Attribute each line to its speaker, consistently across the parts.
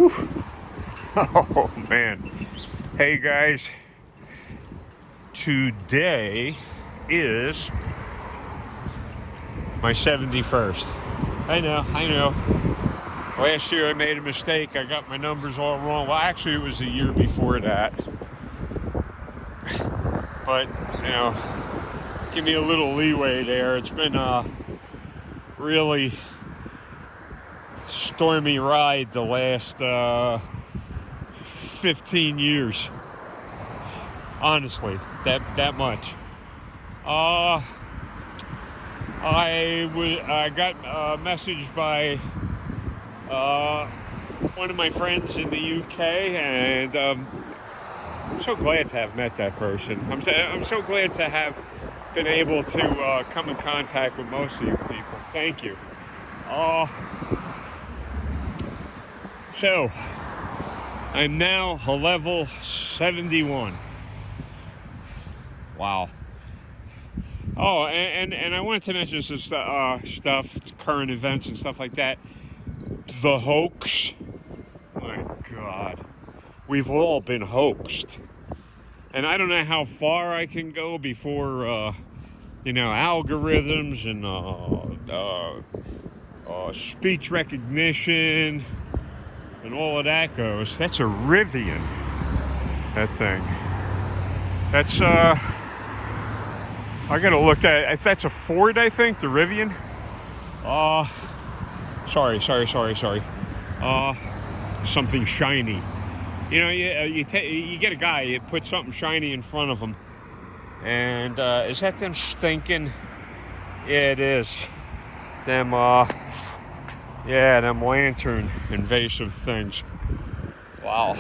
Speaker 1: Whew. Oh man. Hey guys, today is my 71st. I know. Last year I made a mistake. I got my numbers all wrong. Well, actually it was the year before that. But, give me a little leeway there. It's been a really stormy ride the last 15 years. Honestly, that much. I got messaged by one of my friends in the UK, and I'm so glad to have met that person. I'm so glad to have been able to come in contact with most of you people. Thank you. So, I'm now a level 71. Wow. Oh, and I wanted to mention some stuff, current events and stuff like that. The hoax. My God. We've all been hoaxed. And I don't know how far I can go before, algorithms and speech recognition and all of that goes. That's a Rivian, that thing. That's, I gotta look at if that's a Ford, I think, the Rivian. Sorry. Something shiny. You get a guy, you put something shiny in front of him. And, is that them stinking? Yeah, it is. Them lantern invasive things. Wow.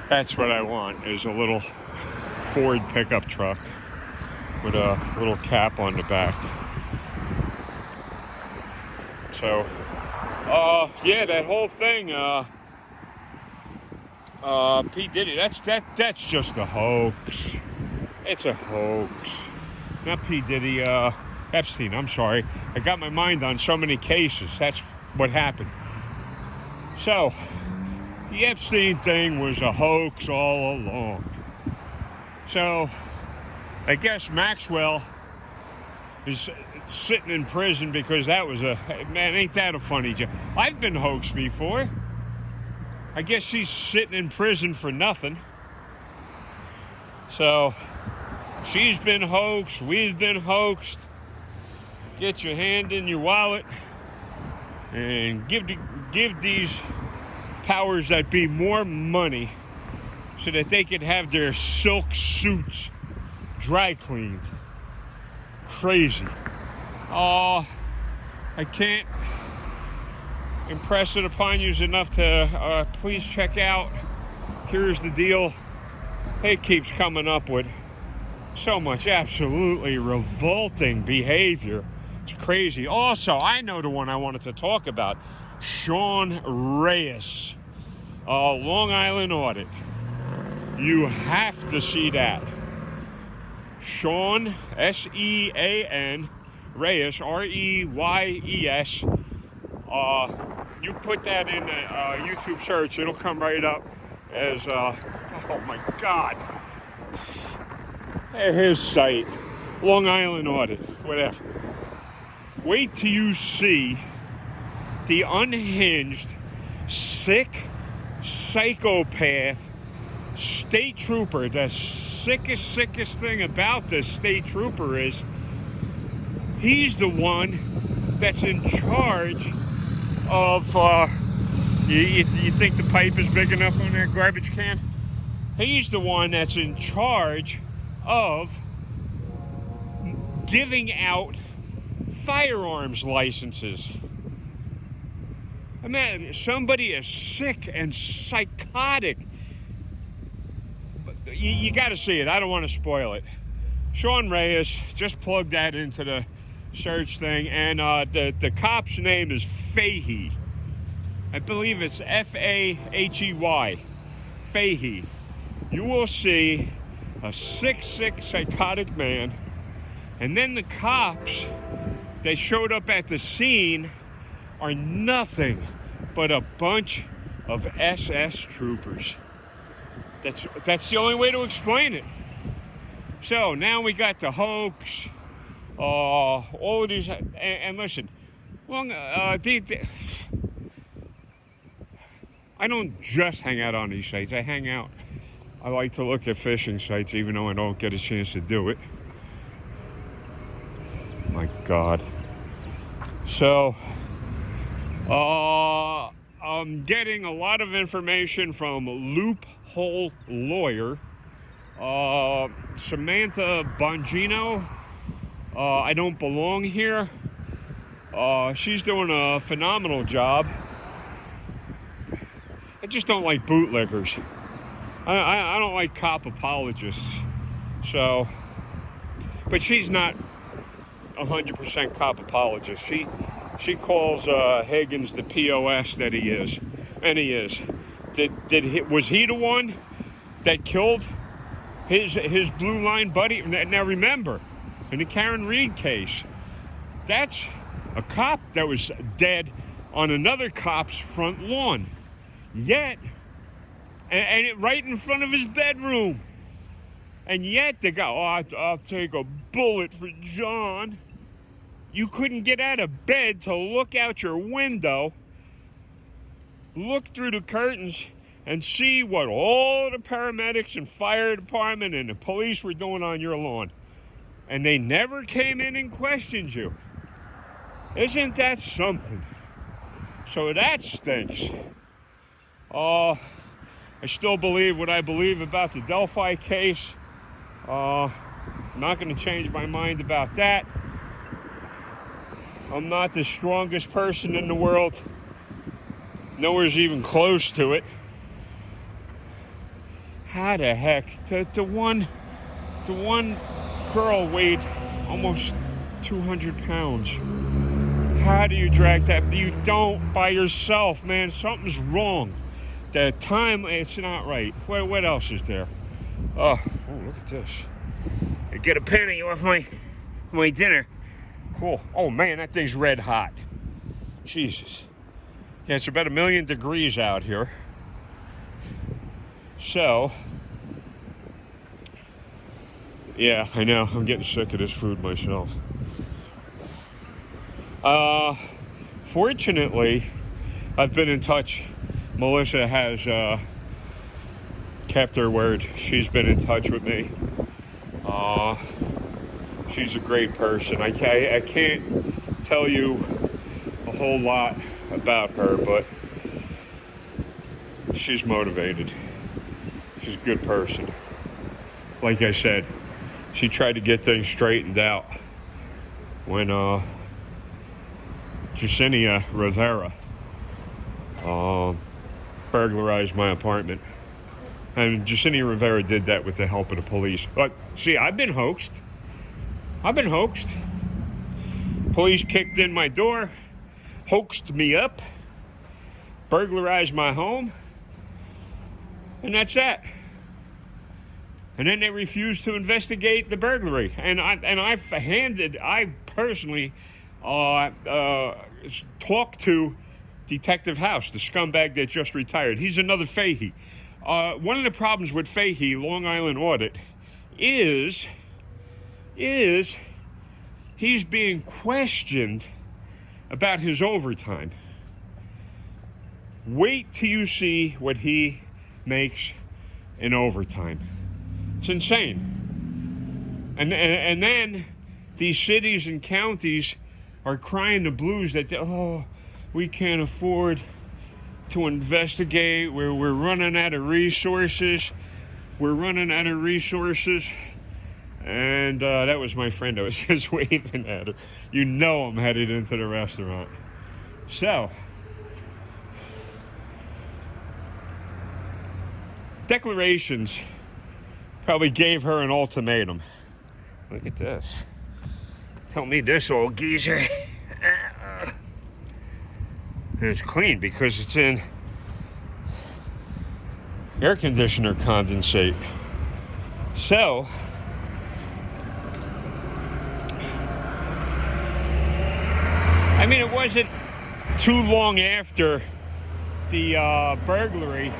Speaker 1: That's what I want, is a little Ford pickup truck with a little cap on the back. So, that whole thing, P. Diddy, that's just a hoax. It's a hoax. Not P. Diddy, Epstein, I'm sorry. I got my mind on so many cases. That's what happened. So, the Epstein thing was a hoax all along. So, I guess Maxwell is sitting in prison because that was ain't that a funny joke? I've been hoaxed before. I guess she's sitting in prison for nothing. So, she's been hoaxed, we've been hoaxed. Get your hand in your wallet and give these powers that be more money so that they could have their silk suits dry cleaned. Crazy. I can't impress it upon you enough to please check out Here's the Deal. It keeps coming up with so much absolutely revolting behavior. It's crazy. Also, I know the one I wanted to talk about. Sean Reyes, Long Island Audit. You have to see that. Sean, S-E-A-N, Reyes, R-E-Y-E-S. You put that in a YouTube search, it'll come right up as, oh my God. His site, Long Island Audit, whatever. Wait till you see the unhinged, sick, psychopath state trooper. The sickest thing about this state trooper is he's the one that's in charge of, you think the pipe is big enough on that garbage can? He's the one that's in charge of giving out firearms licenses. Imagine somebody as sick and psychotic. You got to see it. I don't want to spoil it. Sean Reyes, just plug that into the search thing, and the cop's name is Fahey. I believe it's F-A-H-E-Y. Fahey. You will see a sick, psychotic man, and then the cops that showed up at the scene are nothing but a bunch of SS troopers. That's the only way to explain it. So now we got the hoax, all of these, and listen, I don't just hang out on these sites. I like to look at fishing sites, even though I don't get a chance to do it. My God. So, I'm getting a lot of information from Loophole Lawyer, Samantha Bongino. I don't belong here. She's doing a phenomenal job. I just don't like bootleggers. I don't like cop apologists. So, but she's not 100% cop apologist. She calls Higgins the POS that he is, and he is. Was he the one that killed his blue line buddy? Now remember, in the Karen Reed case, that's a cop that was dead on another cop's front lawn. Yet, and it right in front of his bedroom. And yet they go, I'll take a bullet for John. You couldn't get out of bed to look out your window, look through the curtains, and see what all the paramedics and fire department and the police were doing on your lawn. And they never came in and questioned you. Isn't that something? So that stinks. I still believe what I believe about the Delphi case. I'm not going to change my mind about that. I'm not the strongest person in the world. Nowhere's even close to it. How the heck? The one girl weighed almost 200 pounds. How do you drag that? You don't by yourself, man. Something's wrong. The time, it's not right. What else is there? Oh, look at this. I get a penny off my dinner. Cool. Oh, man, that thing's red hot. Jesus. Yeah, it's about 1,000,000 degrees out here. So, yeah, I know. I'm getting sick of this food myself. Fortunately, I've been in touch. Melissa has kept her word. She's been in touch with me. She's a great person. I can't tell you a whole lot about her, but she's motivated. She's a good person. Like I said, she tried to get things straightened out when Jacinia Rivera burglarized my apartment. And Jacinia Rivera did that with the help of the police. But see, I've been hoaxed. Police kicked in my door, hoaxed me up, burglarized my home, and that's that. And then they refused to investigate the burglary. And I personally talked to Detective House, the scumbag that just retired. He's another Fahey. One of the problems with Fahey, Long Island Audit, is he's being questioned about his overtime. Wait till you see what he makes in overtime. It's insane. And then these cities and counties are crying the blues that, we can't afford to investigate. We're running out of resources. And that was my friend. I was just waving at her. You know I'm headed into the restaurant. So, declarations probably gave her an ultimatum. Look at this. Tell me this, old geezer. And it's clean because it's in air conditioner condensate. So, I mean, it wasn't too long after about the burglary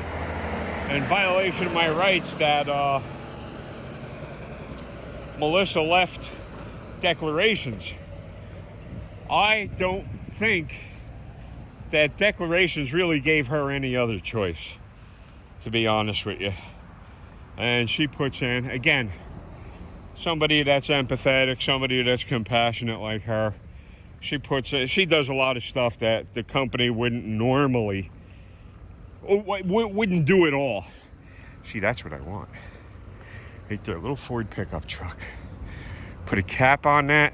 Speaker 1: and violation of my rights that Melissa left declarations. I don't think that declarations really gave her any other choice, to be honest with you. And she puts in, again, somebody that's empathetic, somebody that's compassionate like her. She does a lot of stuff that the company wouldn't normally, wouldn't do at all. See, that's what I want. Right there, a little Ford pickup truck. Put a cap on that.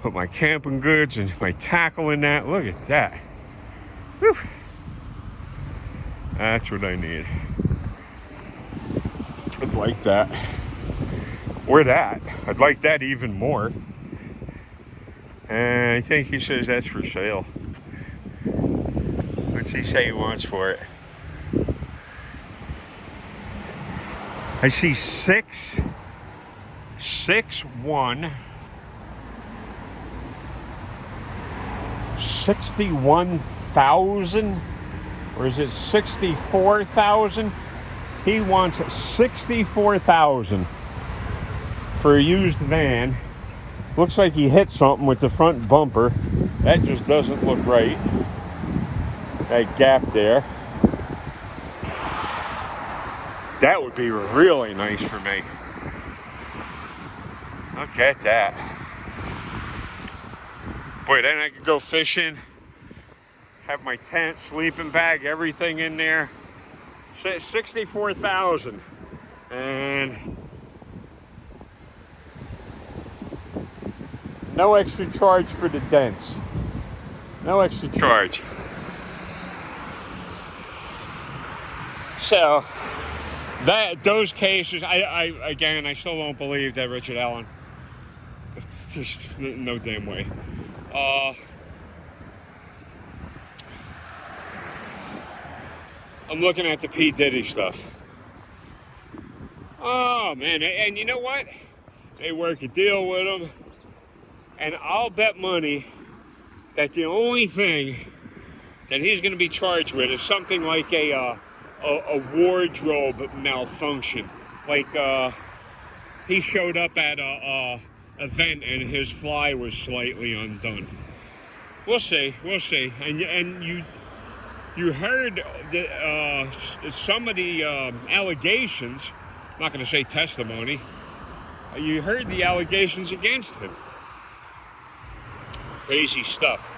Speaker 1: Put my camping goods and my tackle in that. Look at that. Whew. That's what I need. I'd like that. Or that. I'd like that even more. And I think he says that's for sale. What's he say he wants for it? I see 61,000, or is it 64,000? He wants 64,000 for a used van. Looks like he hit something with the front bumper. That just doesn't look right. That gap there. That would be really nice for me. Look at that. Boy, then I could go fishing. Have my tent, sleeping bag, everything in there. 64,000. And no extra charge for the dents. No extra charge. So those cases, I still don't believe that Richard Allen. There's no damn way. I'm looking at the P. Diddy stuff. Oh man, and you know what? They work a deal with him, and I'll bet money that the only thing that he's going to be charged with is something like a wardrobe malfunction. Like he showed up at a event and his fly was slightly undone. We'll see. And you heard some of the allegations. I'm not going to say testimony. You heard the allegations against him. Crazy stuff.